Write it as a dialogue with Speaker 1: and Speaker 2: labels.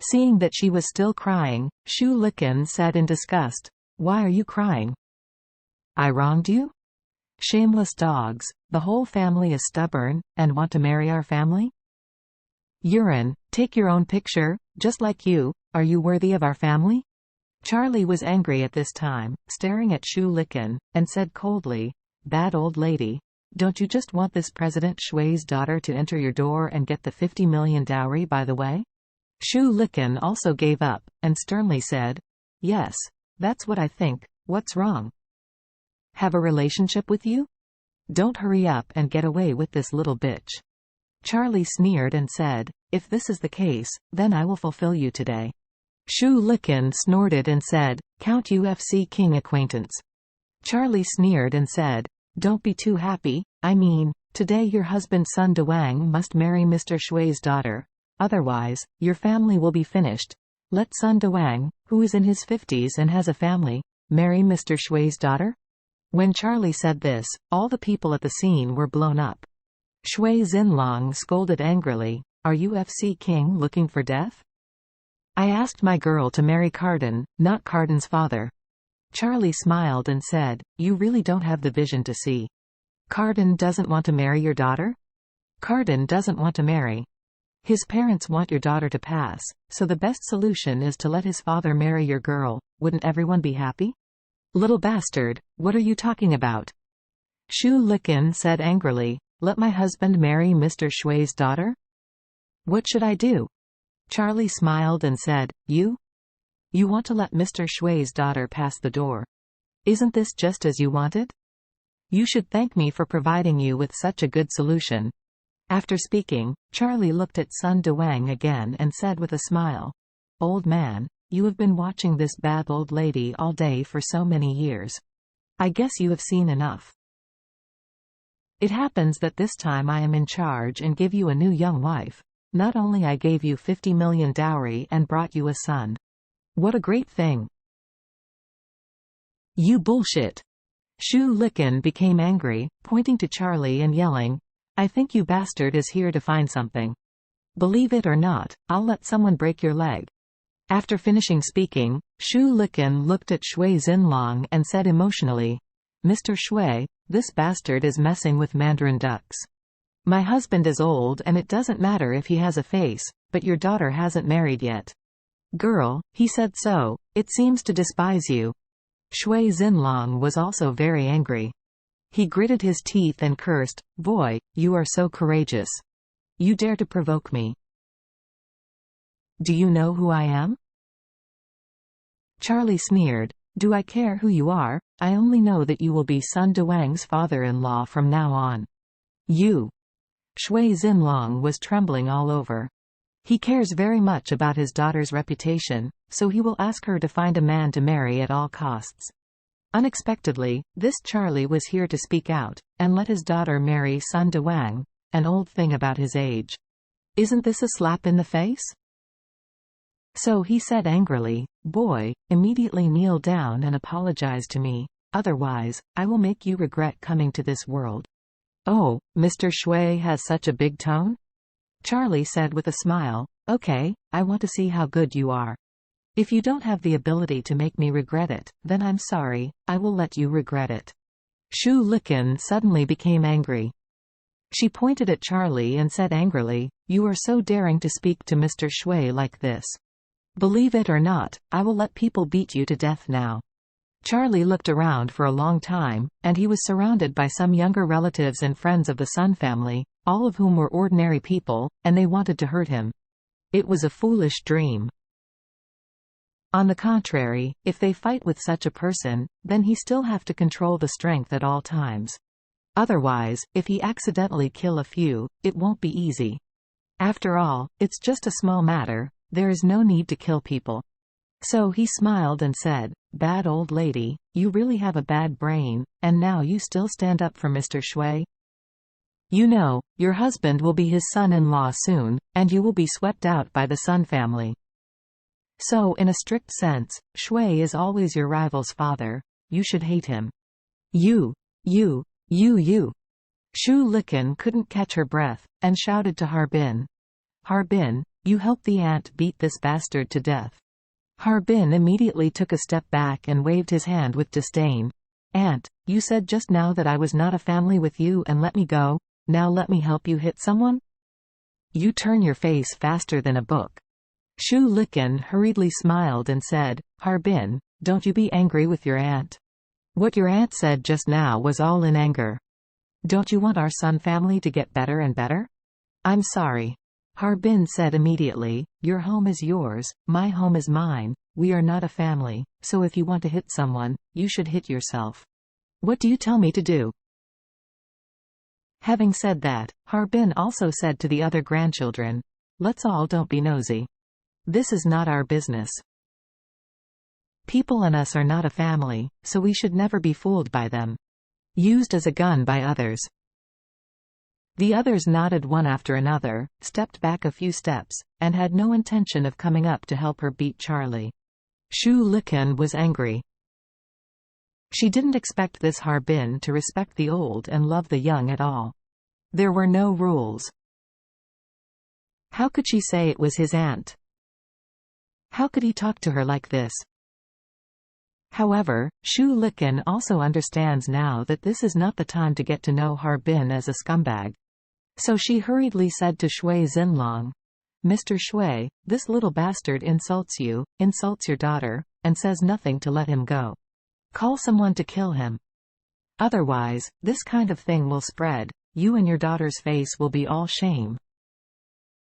Speaker 1: Seeing that she was still crying, Shu Liken said in disgust, "Why are you crying? I wronged you? Shameless dogs, the whole family is stubborn, and want to marry our family? Urine, take your own picture, just like you, are you worthy of our family?" Charlie was angry at this time, staring at Shu Liken, and said coldly, "Bad old lady. Don't you just want this President Shui's daughter to enter your door and get the 50 million dowry by the way?" Shu Liken also gave up, and sternly said, "Yes, that's what I think, what's wrong? Have a relationship with you? Don't hurry up and get away with this little bitch." Charlie sneered and said, "If this is the case, then I will fulfill you today." Shu Liken snorted and said, "Count UFC King acquaintance." Charlie sneered and said, "Don't be too happy, I mean, today your husband Sun Dewang must marry Mr. Shui's daughter. Otherwise, your family will be finished. Let Sun Dewang, who is in his 50s and has a family, marry Mr. Shui's daughter?" When Charlie said this, all the people at the scene were blown up. Shui Xinlong scolded angrily, "Are UFC King looking for death? I asked my girl to marry Cardin, not Cardin's father." Charlie smiled and said, "You really don't have the vision to see. Cardin doesn't want to marry your daughter? Cardin doesn't want to marry. His parents want your daughter to pass, so the best solution is to let his father marry your girl. Wouldn't everyone be happy? Little bastard, what are you talking about?" Shu Liken said angrily, "Let my husband marry Mr. Shui's daughter? What should I do?" Charlie smiled and said, You want to let Mr. Shui's daughter pass the door. Isn't this just as you wanted? You should thank me for providing you with such a good solution." After speaking, Charlie looked at Sun Dewang again and said with a smile, "Old man, you have been watching this bad old lady all day for so many years. I guess you have seen enough. It happens that this time I am in charge and give you a new young wife. Not only I gave you 50 million dowry and brought you a son. What a great thing." "You bullshit." Shu Liken became angry, pointing to Charlie and yelling, "I think you bastard is here to find something. Believe it or not, I'll let someone break your leg." After finishing speaking, Shu Liken looked at Shui Xinlong and said emotionally, "Mr. Shui, this bastard is messing with Mandarin ducks. My husband is old and it doesn't matter if he has a face, but your daughter hasn't married yet. Girl, he said so, it seems to despise you." Shui Xinlong was also very angry. He gritted his teeth and cursed, "Boy, you are so courageous. You dare to provoke me. Do you know who I am?" Charlie sneered, "Do I care who you are? I only know that you will be Sun Dewang's father-in-law from now on. You." Shui Xinlong was trembling all over. He cares very much about his daughter's reputation, so he will ask her to find a man to marry at all costs. Unexpectedly, this Charlie was here to speak out, and let his daughter marry Sun Dewang, an old thing about his age. Isn't this a slap in the face? So he said angrily, "Boy, immediately kneel down and apologize to me, otherwise, I will make you regret coming to this world." "Oh, Mr. Shui has such a big tone?" Charlie said with a smile, "Okay, I want to see how good you are. If you don't have the ability to make me regret it, then I'm sorry, I will let you regret it." Shu Liken suddenly became angry. She pointed at Charlie and said angrily, "You are so daring to speak to Mr. Shui like this. Believe it or not, I will let people beat you to death now." Charlie looked around for a long time, and he was surrounded by some younger relatives and friends of the Sun family, all of whom were ordinary people, and they wanted to hurt him. It was a foolish dream. On the contrary, if they fight with such a person, then he still have to control the strength at all times. Otherwise, if he accidentally kill a few, it won't be easy. After all, it's just a small matter, there is no need to kill people. So he smiled and said, "Bad old lady, you really have a bad brain, and now you still stand up for Mr. Shui? You know, your husband will be his son-in-law soon, and you will be swept out by the Sun family. So in a strict sense, Shui is always your rival's father. You should hate him. You. Shu Liken couldn't catch her breath, and shouted to Harbin. "Harbin, You help the aunt beat this bastard to death. Harbin immediately took a step back and waved his hand with disdain. Aunt, you said just now that I was not a family with you and let me go, now let me help you hit someone? You turn your face faster than a book. Shu Liken hurriedly smiled and said, Harbin, don't you be angry with your aunt. What your aunt said just now was all in anger. Don't you want our Sun family to get better and better? I'm sorry. Harbin said immediately, your home is yours, my home is mine, we are not a family, so if you want to hit someone, you should hit yourself. What do you tell me to do? Having said that, Harbin also said to the other grandchildren, let's all don't be nosy. This is not our business. People and us are not a family, so we should never be fooled by them. Used as a gun by others. The others nodded one after another, stepped back a few steps, and had no intention of coming up to help her beat Charlie. Shu Liken was angry. She didn't expect this Harbin to respect the old and love the young at all. There were no rules. How could she say it was his aunt? How could he talk to her like this? However, Shu Liken also understands now that this is not the time to get to know Harbin as a scumbag. So she hurriedly said to Shui Xinlong, Mr. Shui, this little bastard insults you, insults your daughter, and says nothing to let him go. Call someone to kill him. Otherwise, this kind of thing will spread, you and your daughter's face will be all shame.